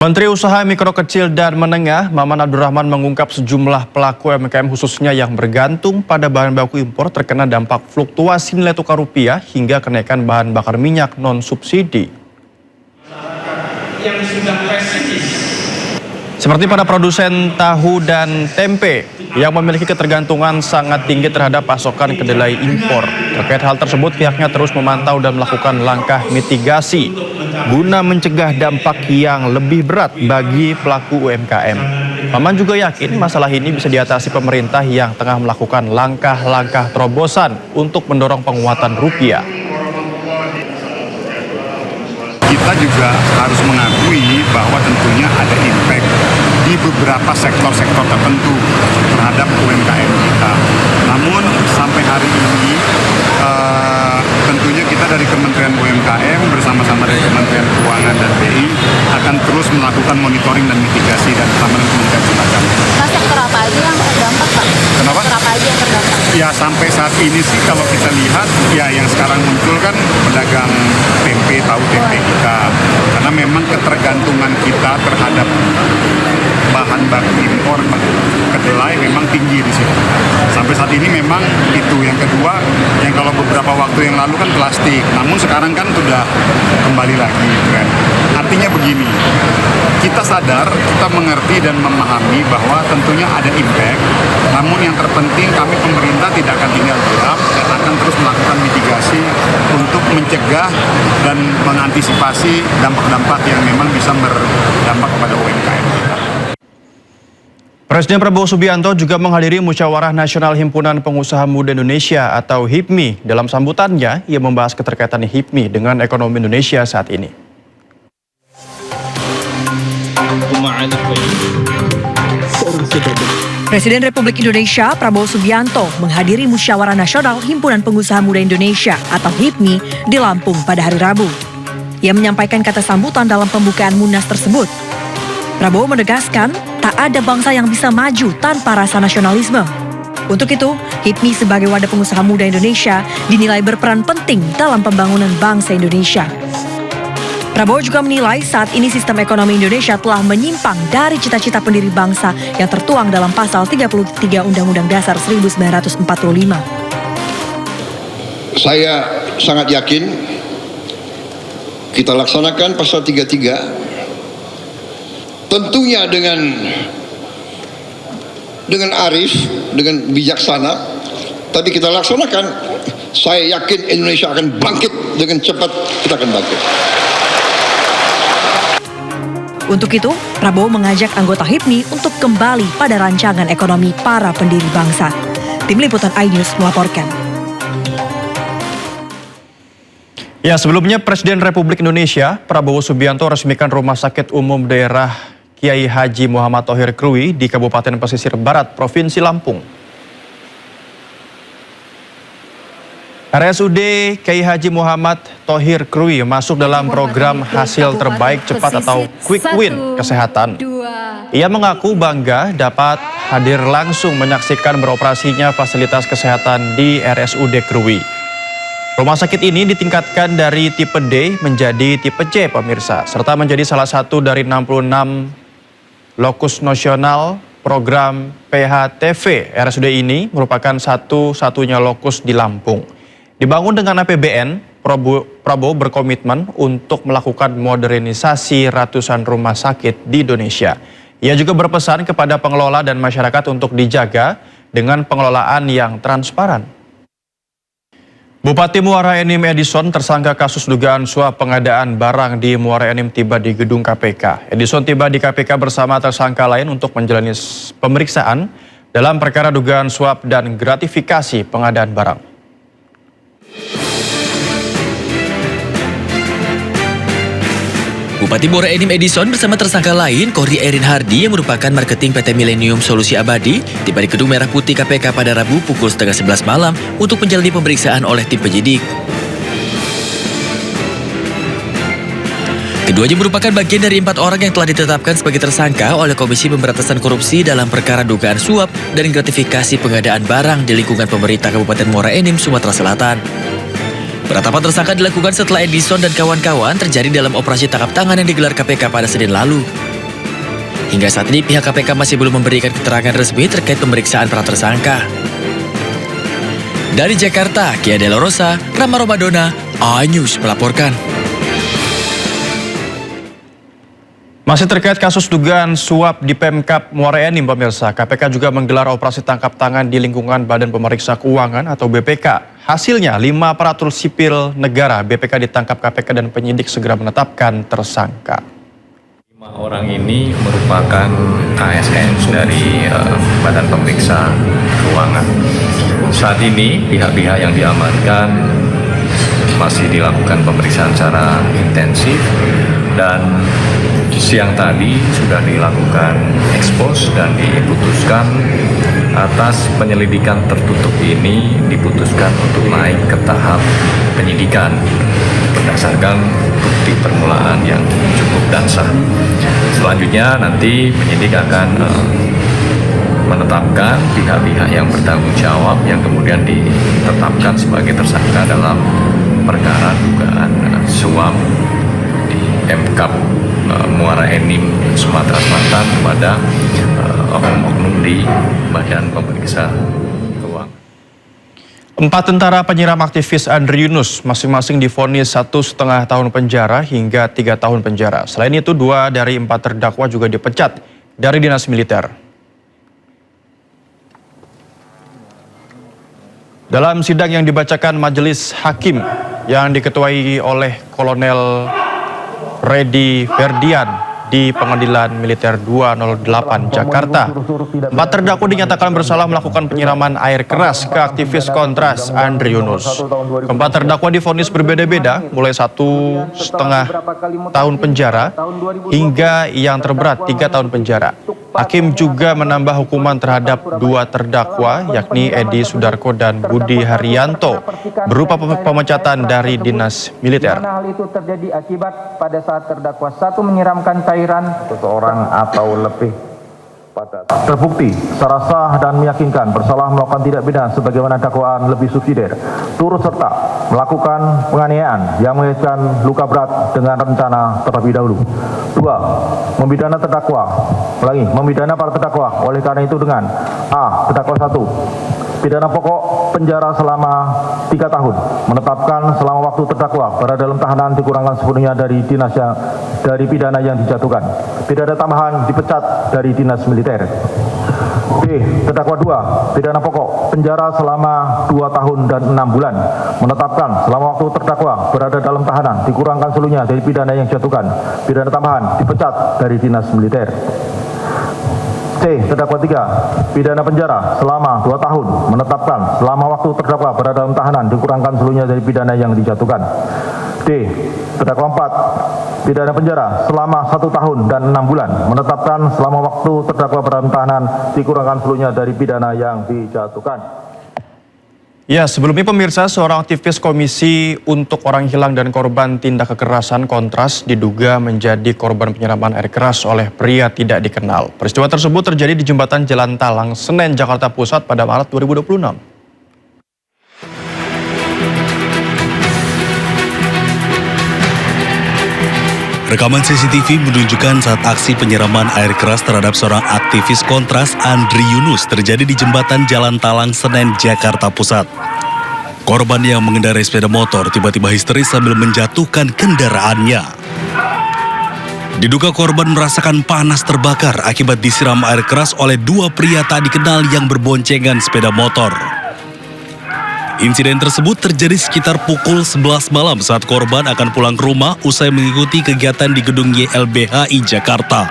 Menteri Usaha Mikro Kecil dan Menengah, Maman Abdurrahman mengungkap sejumlah pelaku UMKM khususnya yang bergantung pada bahan baku impor terkena dampak fluktuasi nilai tukar rupiah hingga kenaikan bahan bakar minyak non-subsidi. Seperti pada produsen tahu dan tempe yang memiliki ketergantungan sangat tinggi terhadap pasokan kedelai impor. Terkait hal tersebut, pihaknya terus memantau dan melakukan langkah mitigasi guna mencegah dampak yang lebih berat bagi pelaku UMKM. Maman juga yakin masalah ini bisa diatasi pemerintah yang tengah melakukan langkah-langkah terobosan untuk mendorong penguatan rupiah. Kita juga harus mengakui bahwa tentunya ada impact di beberapa sektor-sektor tertentu terhadap UMKM kita. Namun sampai hari ini tentunya kita dari Kementerian UMKM bersama-sama dari Kementerian Keuangan dan BI akan terus melakukan monitoring dan mitigasi dan penanganan komunikasi macam. Nah, sektor apa aja yang terdampak, Pak? Kenapa? Sektor apa aja yang terdampak? Ya sampai saat ini sih kalau kita lihat ya yang sekarang muncul kan pedagang tempe, tahu tempe kita. Karena memang ketergantungan kita terhadap bahan baku impor kedelai memang tinggi di situ. Sampai saat ini memang itu. Yang kedua, yang kalau beberapa waktu yang lalu kan plastik, namun sekarang kan sudah kembali lagi kan. Artinya begini, kita sadar, kita mengerti dan memahami bahwa tentunya ada impact, namun yang terpenting kami pemerintah tidak akan tinggal diam dan akan terus melakukan mitigasi untuk mencegah dan mengantisipasi dampak-dampak yang memang bisa berdampak kepada UMKM kita. Presiden Prabowo Subianto juga menghadiri Musyawarah Nasional Himpunan Pengusaha Muda Indonesia atau HIPMI. Dalam sambutannya, ia membahas keterkaitan HIPMI dengan ekonomi Indonesia saat ini. Presiden Republik Indonesia Prabowo Subianto menghadiri Musyawarah Nasional Himpunan Pengusaha Muda Indonesia atau HIPMI di Lampung pada hari Rabu. Ia menyampaikan kata sambutan dalam pembukaan Munas tersebut. Prabowo menegaskan tak ada bangsa yang bisa maju tanpa rasa nasionalisme. Untuk itu, HIPMI sebagai wadah pengusaha muda Indonesia dinilai berperan penting dalam pembangunan bangsa Indonesia. Prabowo juga menilai saat ini sistem ekonomi Indonesia telah menyimpang dari cita-cita pendiri bangsa yang tertuang dalam pasal 33 Undang-Undang Dasar 1945. Saya sangat yakin kita laksanakan pasal 33 tentunya dengan arif, dengan bijaksana, tapi kita laksanakan. Saya yakin Indonesia akan bangkit dengan cepat, kita akan bangkit. Untuk itu, Prabowo mengajak anggota HIPMI untuk kembali pada rancangan ekonomi para pendiri bangsa. Tim Liputan iNews melaporkan. Ya, sebelumnya Presiden Republik Indonesia Prabowo Subianto resmikan Rumah Sakit Umum Daerah Kiai Haji Muhammad Thohir Krui di Kabupaten Pesisir Barat, Provinsi Lampung. RSUD Kiai Haji Muhammad Thohir Krui masuk dalam program hasil terbaik cepat atau Quick Win Kesehatan. Ia mengaku bangga dapat hadir langsung menyaksikan beroperasinya fasilitas kesehatan di RSUD Krui. Rumah sakit ini ditingkatkan dari tipe D menjadi tipe C, pemirsa, serta menjadi salah satu dari 66 lokus nasional program PHTV. RSUD ini merupakan satu-satunya lokus di Lampung. Dibangun dengan APBN, Prabowo berkomitmen untuk melakukan modernisasi ratusan rumah sakit di Indonesia. Ia juga berpesan kepada pengelola dan masyarakat untuk dijaga dengan pengelolaan yang transparan. Bupati Muara Enim Edison tersangka kasus dugaan suap pengadaan barang di Muara Enim tiba di gedung KPK. Edison tiba di KPK bersama tersangka lain untuk menjalani pemeriksaan dalam perkara dugaan suap dan gratifikasi pengadaan barang. Bupati Muara Enim Edison bersama tersangka lain, Kohri Erin Hardi yang merupakan marketing PT Millennium Solusi Abadi, tiba di Gedung Merah Putih KPK pada Rabu pukul 10:30 malam untuk menjalani pemeriksaan oleh tim penyidik. Keduanya merupakan bagian dari 4 orang yang telah ditetapkan sebagai tersangka oleh Komisi Pemberantasan Korupsi dalam perkara dugaan suap dan gratifikasi pengadaan barang di lingkungan pemerintah Kabupaten Muara Enim, Sumatera Selatan. Penetapan tersangka dilakukan setelah Edison dan kawan-kawan terjadi dalam operasi tangkap tangan yang digelar KPK pada Senin lalu. Hingga saat ini pihak KPK masih belum memberikan keterangan resmi terkait pemeriksaan para tersangka. Dari Jakarta, Kia De La Rosa, Rama Romadona, iNews melaporkan. Masih terkait kasus dugaan suap di Pemkab Muara Enim, pemirsa, KPK juga menggelar operasi tangkap tangan di lingkungan Badan Pemeriksa Keuangan atau BPK. Hasilnya, 5 aparatur sipil negara BPK ditangkap KPK dan penyidik segera menetapkan tersangka. 5 orang ini merupakan ASN dari Badan Pemeriksa Keuangan. Saat ini pihak-pihak yang diamankan masih dilakukan pemeriksaan secara intensif dan siang tadi sudah dilakukan ekspos dan diputuskan atas penyelidikan tertutup ini diputuskan untuk naik ke tahap penyidikan berdasarkan bukti permulaan yang cukup dan sah. Selanjutnya nanti penyidik akan menetapkan pihak-pihak yang bertanggung jawab yang kemudian ditetapkan sebagai tersangka dalam perkara dugaan suap di Pemkab Muara Enim, Sumatera Selatan kepada oknum-oknum di Badan Pemeriksa Keuangan. 4 tentara penyiram aktivis Andri Yunus masing-masing divonis 1,5 tahun penjara hingga 3 tahun penjara. Selain itu, 2 dari 4 terdakwa juga dipecat dari dinas militer. Dalam sidang yang dibacakan majelis hakim yang diketuai oleh Kolonel Redi Ferdian di Pengadilan Militer 208 Jakarta, 4 terdakwa dinyatakan bersalah melakukan penyiraman air keras ke aktivis Kontras Andri Yunus. Keempat terdakwa divonis berbeda-beda, mulai 1,5 tahun penjara hingga yang terberat 3 tahun penjara. Hakim juga menambah hukuman terhadap 2 terdakwa, yakni Edi Sudarko dan Budi Haryanto, berupa pemecatan dari dinas militer. Hal itu terjadi akibat pada saat terdakwa 1 menyiramkan cairan seseorang atau lebih pada terbukti secara sah dan meyakinkan bersalah melakukan tindak pidana sebagaimana dakwaan lebih subsidiar, turut serta melakukan penganiayaan yang mengakibatkan luka berat dengan rencana terlebih dahulu. 2. Memidana para terdakwa oleh karena itu dengan A. Terdakwa 1. Pidana pokok penjara selama 3 tahun, menetapkan selama waktu terdakwa berada dalam tahanan dikurangkan sepenuhnya dari pidana yang dijatuhkan. Pidana tambahan dipecat dari dinas militer. B. Terdakwa 2. Pidana pokok penjara selama 2 tahun dan 6 bulan, menetapkan selama waktu terdakwa berada dalam tahanan dikurangkan seluruhnya dari pidana yang dijatuhkan. Pidana tambahan dipecat dari dinas militer. C. Terdakwa 3. Pidana penjara selama 2 tahun, menetapkan selama waktu terdakwa berada dalam tahanan dikurangkan seluruhnya dari pidana yang dijatuhkan. D. Terdakwa 4. Pidana penjara selama 1 tahun dan 6 bulan, menetapkan selama waktu terdakwa berada dalam tahanan dikurangkan seluruhnya dari pidana yang dijatuhkan. Ya, sebelumnya pemirsa, seorang aktivis Komisi untuk Orang Hilang dan Korban Tindak Kekerasan Kontras diduga menjadi korban penyiraman air keras oleh pria tidak dikenal. Peristiwa tersebut terjadi di jembatan Jalan Talang, Senen, Jakarta Pusat pada Maret 2026. Rekaman CCTV menunjukkan saat aksi penyiraman air keras terhadap seorang aktivis Kontras Andri Yunus terjadi di jembatan Jalan Talang, Senen, Jakarta Pusat. Korban yang mengendarai sepeda motor tiba-tiba histeris sambil menjatuhkan kendaraannya. Diduga korban merasakan panas terbakar akibat disiram air keras oleh 2 pria tak dikenal yang berboncengan sepeda motor. Insiden tersebut terjadi sekitar pukul 11 malam saat korban akan pulang ke rumah usai mengikuti kegiatan di gedung YLBHI Jakarta.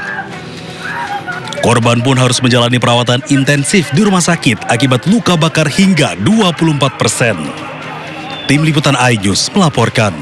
Korban pun harus menjalani perawatan intensif di rumah sakit akibat luka bakar hingga 24%. Tim Liputan iNews melaporkan.